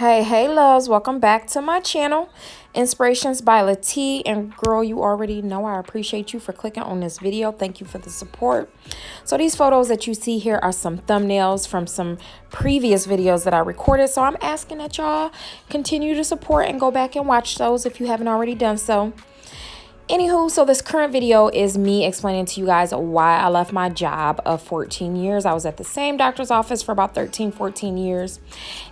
Hey loves, welcome back to my channel, Inspirations by Lati. And girl, you already know I appreciate you for clicking on this video. Thank you for the support. So these photos that you see here are some thumbnails from some previous videos that I recorded. So I'm asking that y'all continue to support and go back and watch those if you haven't already done so. Anywho, so this current video is me explaining to you guys why I left my job of 14 years. I was at the same doctor's office for about 14 years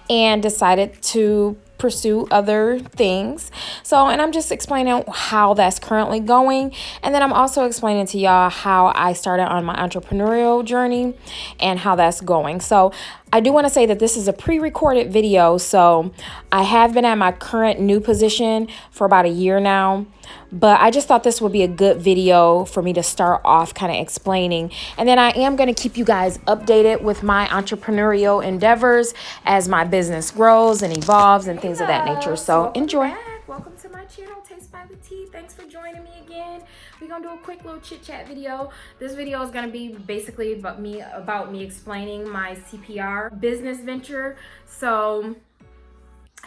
and decided to pursue other things. And I'm just explaining how that's currently going. And then I'm also explaining to y'all how I started on my entrepreneurial journey and how that's going. So I do want to say that this is a pre-recorded video. So I have been at my current new position for about a year now. But I just thought this would be a good video for me to start off kind of explaining. And then I am going to keep you guys updated with my entrepreneurial endeavors as my business grows and evolves and things of that nature. So enjoy. Welcome to my channel, Taste by Lati. Thanks for joining me again. We're going to do a quick little chit chat video. This video is going to be basically about me explaining my CPR business venture. So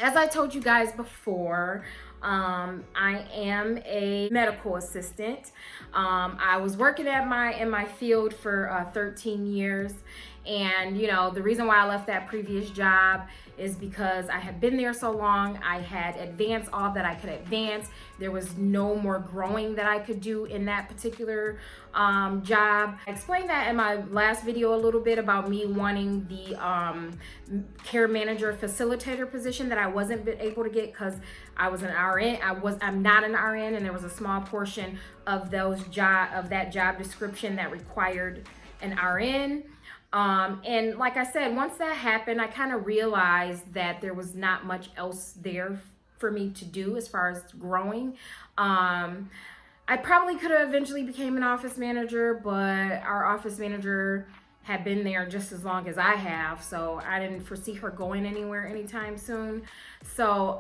as I told you guys before, I am a medical assistant. I was working in my field for 13 years. And, you know, the reason why I left that previous job is because I had been there so long. I had advanced all that I could advance. There was no more growing that I could do in that particular job. I explained that in my last video a little bit about me wanting the care manager facilitator position that I wasn't able to get because I was an RN. I'm not an RN, and there was a small portion of that job description that required an RN. And like I said, once that happened, I kind of realized that there was not much else there for me to do as far as growing. I probably could have eventually became an office manager, but our office manager had been there just as long as I have, so I didn't foresee her going anywhere anytime soon. So,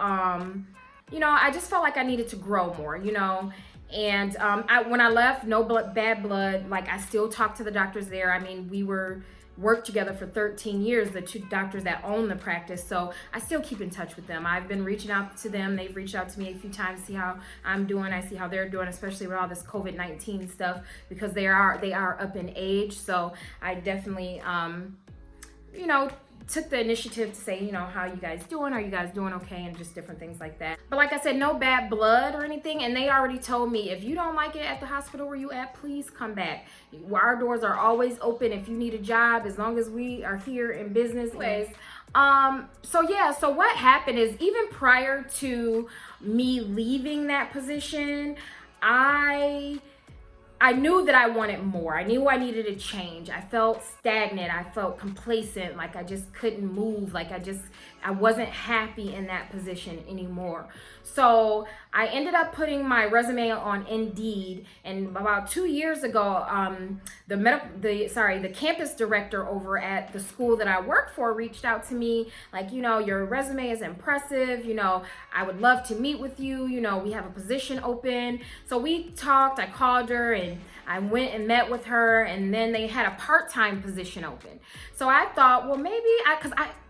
you know, I just felt like I needed to grow more, you know. And when I left, no bad blood. Like, I still talk to the doctors there. I mean, we worked together for 13 years, the two doctors that own the practice. So I still keep in touch with them. I've been reaching out to them. They've reached out to me a few times to see how I'm doing. I see how they're doing, especially with all this COVID-19 stuff, because they are up in age. So I definitely, you know, took the initiative to say, you know, how you guys doing? Are you guys doing okay? And just different things like that. But like I said, no bad blood or anything. And they already told me, if you don't like it at the hospital where you at, please come back. Our doors are always open if you need a job, as long as we are here in business. Anyways, so what happened is, even prior to me leaving that position, I knew that I wanted more. I knew I needed a change. I felt stagnant. I felt complacent, like I just couldn't move. Like I wasn't happy in that position anymore. So I ended up putting my resume on Indeed, and about 2 years ago, the campus director over at the school that I work for reached out to me, like, you know, your resume is impressive. You know, I would love to meet with you. You know, we have a position open. So we talked. I called her and I went and met with her, and then they had a part-time position open. So I thought, well, maybe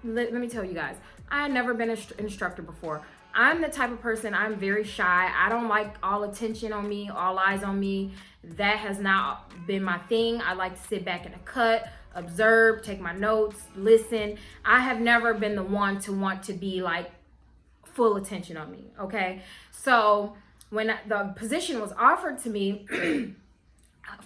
let me tell you guys, I had never been an instructor before. I'm the type of person, I'm very shy. I don't like all attention on me, all eyes on me. That has not been my thing. I like to sit back in a cut, observe, take my notes, listen. I have never been the one to want to be like full attention on me, okay? So when the position was offered to me,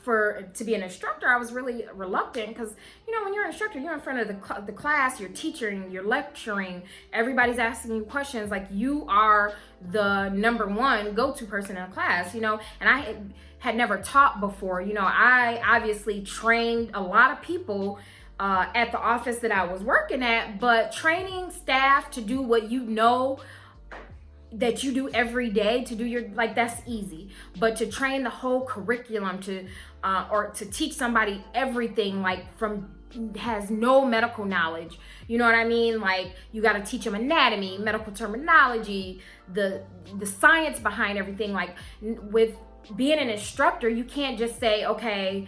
to be an instructor, I was really reluctant, because, you know, when you're an instructor, you're in front of the class, you're teaching, you're lecturing, everybody's asking you questions, like you are the number one go-to person in a class, you know. And I had never taught before. You know, I obviously trained a lot of people at the office that I was working at, but training staff to do what you know that you do every day, to do that's easy. But to train the whole curriculum, or to teach somebody everything, like has no medical knowledge, you know what I mean? Like, you got to teach them anatomy, medical terminology, the science behind everything. Like, with being an instructor, you can't just say, okay,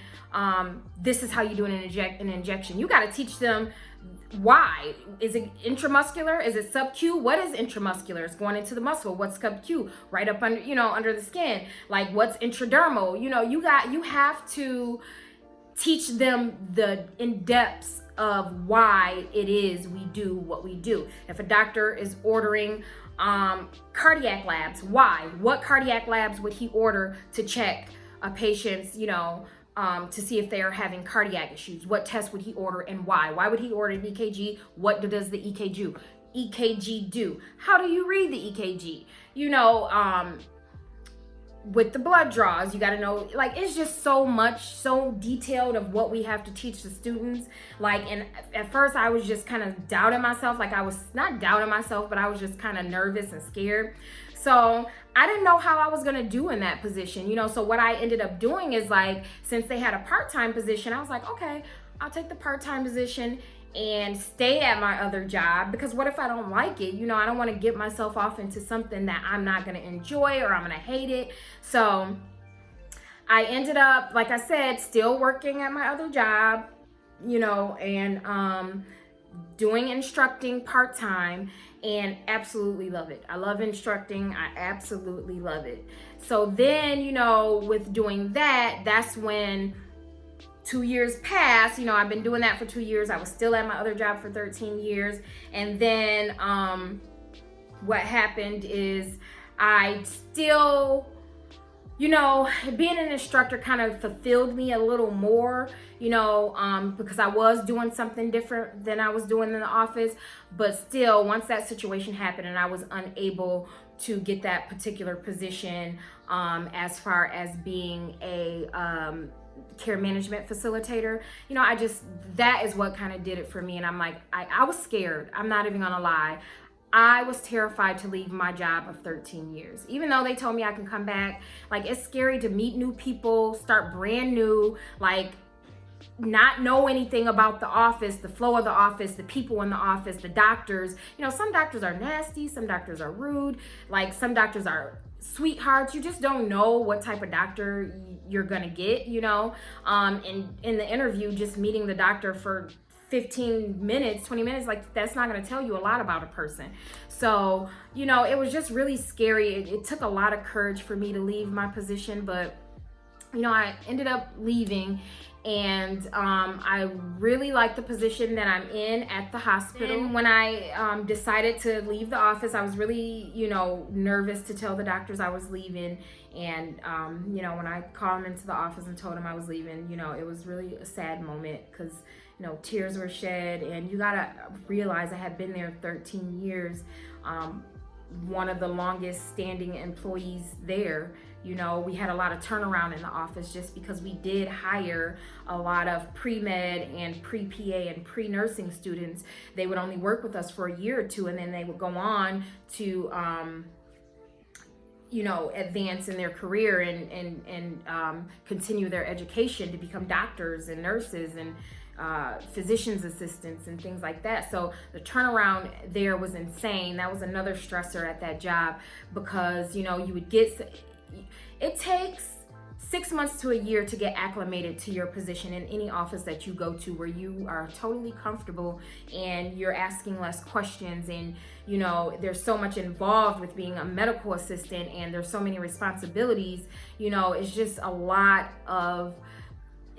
this is how you do an injection. You got to teach them Why? Is it intramuscular? Is it sub-Q? What is intramuscular? It's going into the muscle. What's sub-Q? Right up under, under the skin. Like, what's intradermal? You have to teach them the in-depths of why it is we do what we do. If a doctor is ordering cardiac labs, why? What cardiac labs would he order to check a patient's, to see if they are having cardiac issues? What tests would he order and why? Why would he order an EKG? What does the EKG do? How do you read the EKG? With the blood draws, you got to know, like, it's just so much, so detailed of what we have to teach the students. Like, and at first I was just kind of doubting myself. Like, I was not doubting myself, but I was just kind of nervous and scared. So I didn't know how I was going to do in that position, so what I ended up doing is, like, since they had a part-time position, I was like, okay, I'll take the part-time position and stay at my other job, because what if I don't like it? I don't want to get myself off into something that I'm not going to enjoy or I'm going to hate it. So I ended up, like I said, still working at my other job, and doing instructing part-time, and absolutely love it. I love instructing. I absolutely love it. So then, with doing that, that's when 2 years passed. I've been doing that for 2 years. I was still at my other job for 13 years. And then what happened is I still, being an instructor kind of fulfilled me a little more, because I was doing something different than I was doing in the office. But still, once that situation happened and I was unable to get that particular position, as far as being a care management facilitator, that is what kind of did it for me. And I'm like, I was scared. I'm not even gonna lie. I was terrified to leave my job of 13 years. Even though they told me I can come back, like, it's scary to meet new people, start brand new, like, not know anything about the office, the flow of the office, the people in the office, the doctors. Some doctors are nasty, some doctors are rude, like, some doctors are sweethearts. You just don't know what type of doctor you're gonna get, and in the interview, just meeting the doctor for 15 minutes, 20 minutes, like, that's not going to tell you a lot about a person. So, it was just really scary. It took a lot of courage for me to leave my position, but, I ended up leaving, and I really like the position that I'm in at the hospital. And when I decided to leave the office, I was really, nervous to tell the doctors I was leaving. And, when I called them into the office and told them I was leaving, it was really a sad moment, because tears were shed. And you gotta realize I had been there 13 years, one of the longest standing employees there. We had a lot of turnaround in the office just because we did hire a lot of pre-med and pre-PA and pre-nursing students. They would only work with us for a year or two, and then they would go on to advance in their career and continue their education to become doctors and nurses and physician's assistants and things like that. So the turnaround there was insane. That was another stressor at that job, because you would get, it takes 6 months to a year to get acclimated to your position in any office that you go to, where you are totally comfortable and you're asking less questions, and there's so much involved with being a medical assistant, and there's so many responsibilities. It's just a lot of,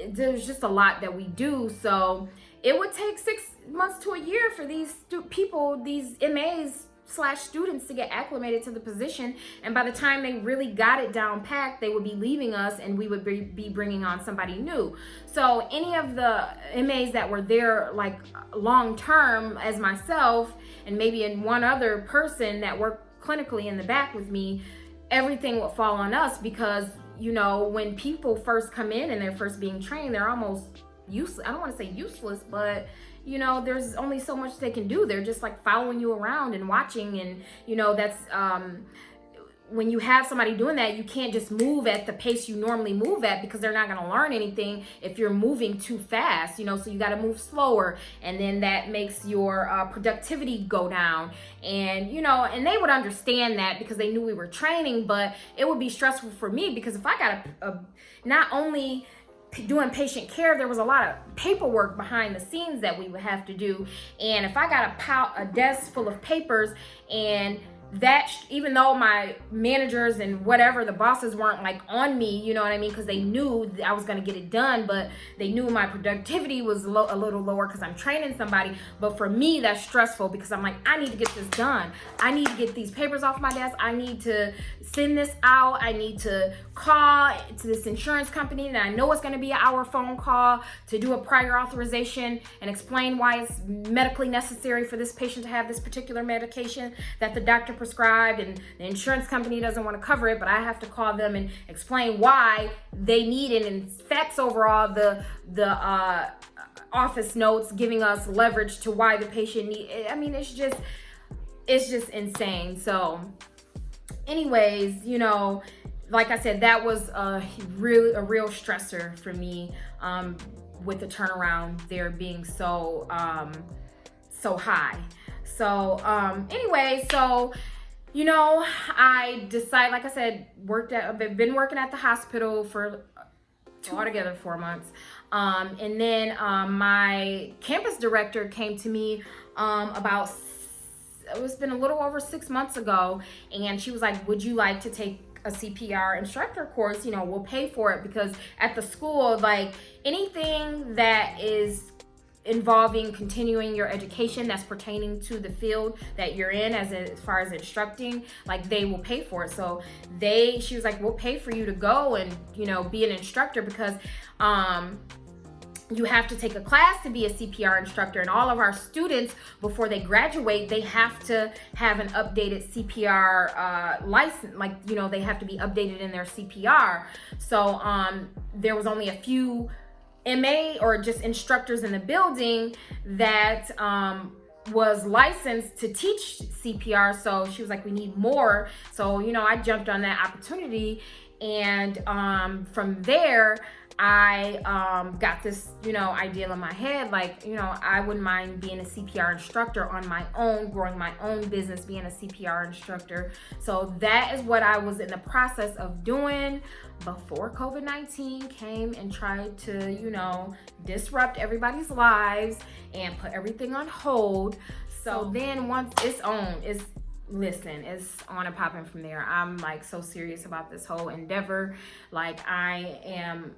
there's just a lot that we do. So it would take 6 months to a year for these people, these MAs / students, to get acclimated to the position. And by the time they really got it down packed, they would be leaving us, and we would be bringing on somebody new. So any of the MAs that were there, like, long term, as myself and maybe in one other person that worked clinically in the back with me, everything would fall on us, because when people first come in and they're first being trained, they're almost useless. I don't want to say useless, but there's only so much they can do. They're just, like, following you around and watching, and that's when you have somebody doing that, you can't just move at the pace you normally move at, because they're not going to learn anything if you're moving too fast, so you got to move slower, and then that makes your productivity go down. And and they would understand that, because they knew we were training, but it would be stressful for me, because if I got not only doing patient care, there was a lot of paperwork behind the scenes that we would have to do. And if I got a desk full of papers, and that, even though my managers and whatever, the bosses weren't like on me, you know what I mean, because they knew I was going to get it done, but they knew my productivity was a little lower because I'm training somebody. But for me, that's stressful, because I'm like, I need to get this done. I need to get these papers off my desk. I need to send this out. I need to call to this insurance company, and I know it's going to be an hour phone call to do a prior authorization and explain why it's medically necessary for this patient to have this particular medication that the doctor prescribed, and the insurance company doesn't want to cover it, but I have to call them and explain why they need it, and fax over all the office notes giving us leverage to why the patient need. I mean, it's just insane. So anyways, you know, like I said, that was a real stressor for me, with the turnaround there being so high. So anyway, so, you know, I decided, like I said, I've been working at the hospital for altogether 4 months. And then my campus director came to me it's been a little over 6 months ago, and she was like, would you like to take a CPR instructor course? You know, we'll pay for it, because at the school, like, anything that is involving continuing your education that's pertaining to the field that you're in, as far as instructing, like, they will pay for it. So she was like, we'll pay for you to go and, you know, be an instructor, because you have to take a class to be a CPR instructor, and all of our students, before they graduate, they have to have an updated CPR license. Like, you know, they have to be updated in their CPR. So there was only a few MA or just instructors in the building that was licensed to teach CPR. So she was like, we need more. So, you know, I jumped on that opportunity, and from there, I got this, you know, idea in my head, like, you know, I wouldn't mind being a CPR instructor on my own, growing my own business, being a CPR instructor. So that is what I was in the process of doing before COVID-19 came and tried to, you know, disrupt everybody's lives and put everything on hold. So then once it's on and popping from there. I'm like so serious about this whole endeavor. Like, I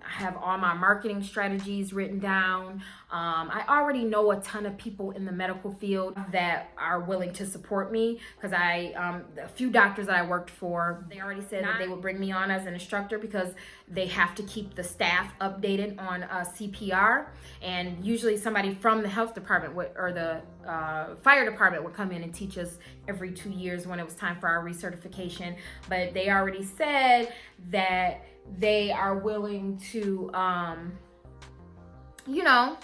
have all my marketing strategies written down. I already know a ton of people in the medical field that are willing to support me, because a few doctors that I worked for, they already said that they would bring me on as an instructor, because they have to keep the staff updated on CPR. And usually somebody from the health department or the fire department would come in and teach us every 2 years when it was time for our recertification. But they already said that they are willing to, you know,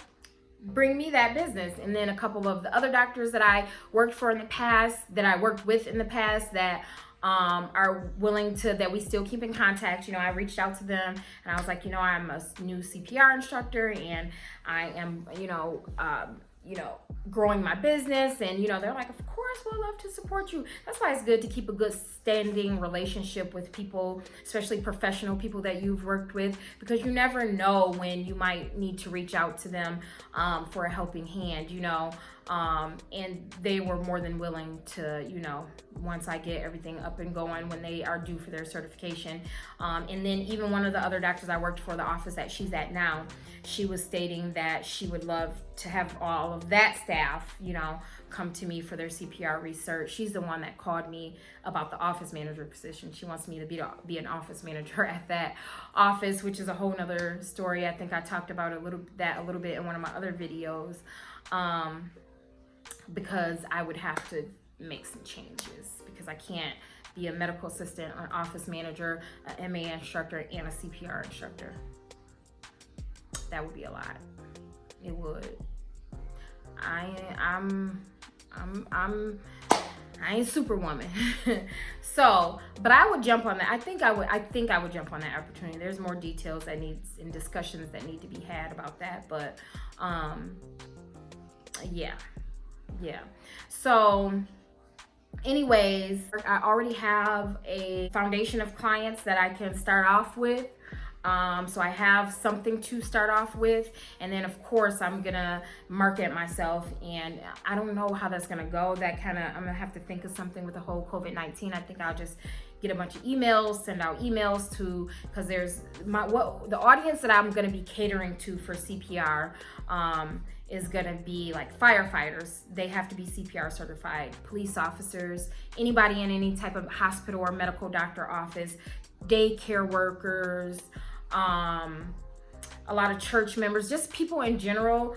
bring me that business. And then a couple of the other doctors that I worked with in the past that are willing to, that we still keep in contact. You know, I reached out to them and I was like, you know, I'm a new CPR instructor, and I am, you know, growing my business. And, you know, they're like, of course, we'll love to support you. That's why it's good to keep a good standing relationship with people, especially professional people that you've worked with, because you never know when you might need to reach out to them for a helping hand, you know. And they were more than willing to, you know, once I get everything up and going, when they are due for their certification. And then even one of the other doctors I worked for, the office that she's at now, she was stating that she would love to have all of that staff, you know, come to me for their CPR research. She's the one that called me about the office manager position. She wants me to be an office manager at that office, which is a whole nother story. I think I talked about a little bit in one of my other videos, because I would have to make some changes, because I can't be a medical assistant, an office manager, an MA instructor, and a CPR instructor. That would be a lot. It would. I ain't superwoman. So, but I would jump on that. I think I would jump on that opportunity. There's more details and discussions that need to be had about that, but yeah. So anyways, I already have a foundation of clients that I can start off with. So I have something to start off with, and then of course I'm gonna market myself, and I don't know how that's gonna go. I'm gonna have to think of something with the whole COVID-19. I think I'll just get a bunch of emails, send out emails to, because there's the audience that I'm gonna be catering to for CPR is gonna be like firefighters. They have to be CPR certified, police officers, anybody in any type of hospital or medical doctor office, daycare workers, a lot of church members, just people in general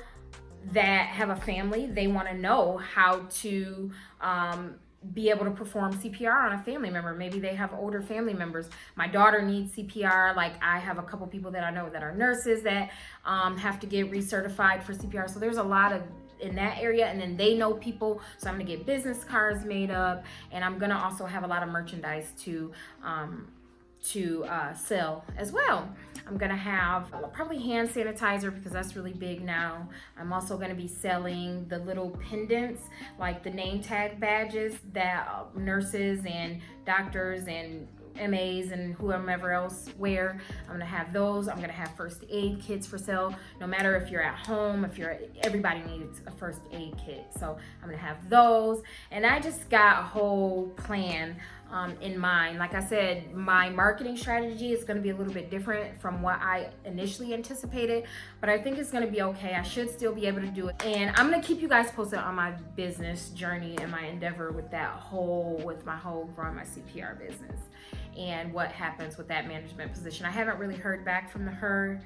that have a family. They want to know how to be able to perform CPR on a family member. Maybe they have older family members. My daughter needs CPR. Like, I have a couple people that I know that are nurses that have to get recertified for CPR. So there's a lot of in that area, and then they know people, so I'm gonna get business cards made up, and I'm gonna also have a lot of merchandise to sell as well. I'm gonna have probably hand sanitizer, because that's really big now. I'm also gonna be selling the little pendants, like the name tag badges that nurses and doctors and MAs and whomever else wear. I'm gonna have those. I'm gonna have first aid kits for sale. No matter if you're at home, everybody needs a first aid kit. So I'm gonna have those. And I just got a whole plan in mind. Like I said, my marketing strategy is gonna be a little bit different from what I initially anticipated, but I think it's gonna be okay. I should still be able to do it. And I'm gonna keep you guys posted on my business journey and my endeavor with my whole growing my CPR business, and what happens with that management position. I haven't really heard back from her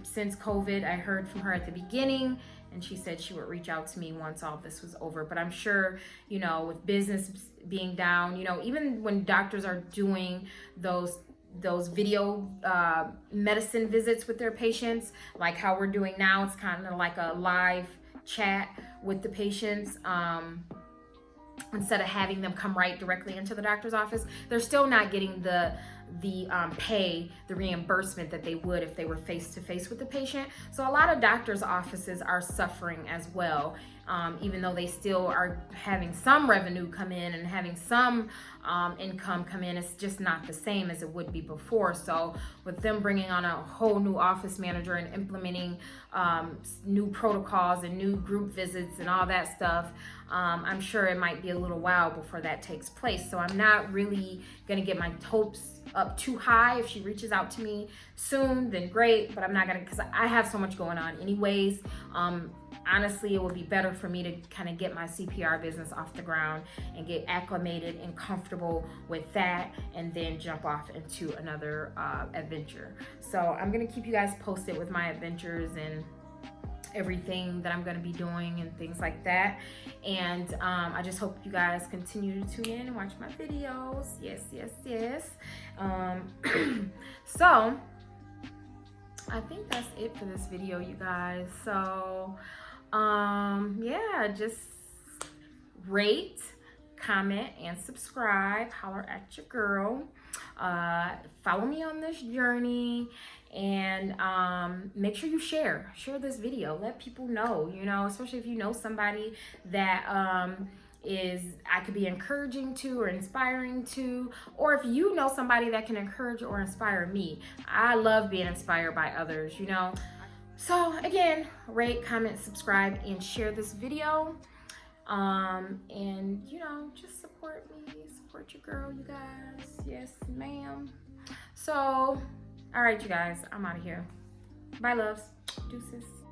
since COVID. I heard from her at the beginning, and she said she would reach out to me once all this was over. But I'm sure, with business being down, even when doctors are doing those video medicine visits with their patients, like how we're doing now, it's kind of like a live chat with the patients. Instead of having them come right directly into the doctor's office, they're still not getting the reimbursement that they would if they were face to face with the patient. So a lot of doctors' offices are suffering as well, even though they still are having some revenue come in and having some income come in. It's just not the same as it would be before. So with them bringing on a whole new office manager and implementing new protocols and new group visits and all that stuff, I'm sure it might be a little while before that takes place. So I'm not really gonna get my hopes up too high. If she reaches out to me soon, then great, but I'm not gonna, because I have so much going on anyways. Honestly, it would be better for me to kind of get my CPR business off the ground and get acclimated and comfortable with that, and then jump off into another adventure. So I'm gonna keep you guys posted with my adventures and everything that I'm going to be doing and things like that. And I just hope you guys continue to tune in and watch my videos. Yes. So I think that's it for this video, you guys. So yeah, just rate, comment, and subscribe. Holler at your girl. Follow me on this journey, and make sure you share this video. Let people know, especially if you know somebody that I could be encouraging to or inspiring to, or if you know somebody that can encourage or inspire me. I love being inspired by others, So again, rate, comment, subscribe, and share this video. And just support me, support your girl, you guys. Yes, ma'am. So, all right, you guys, I'm out of here. Bye, loves. Deuces.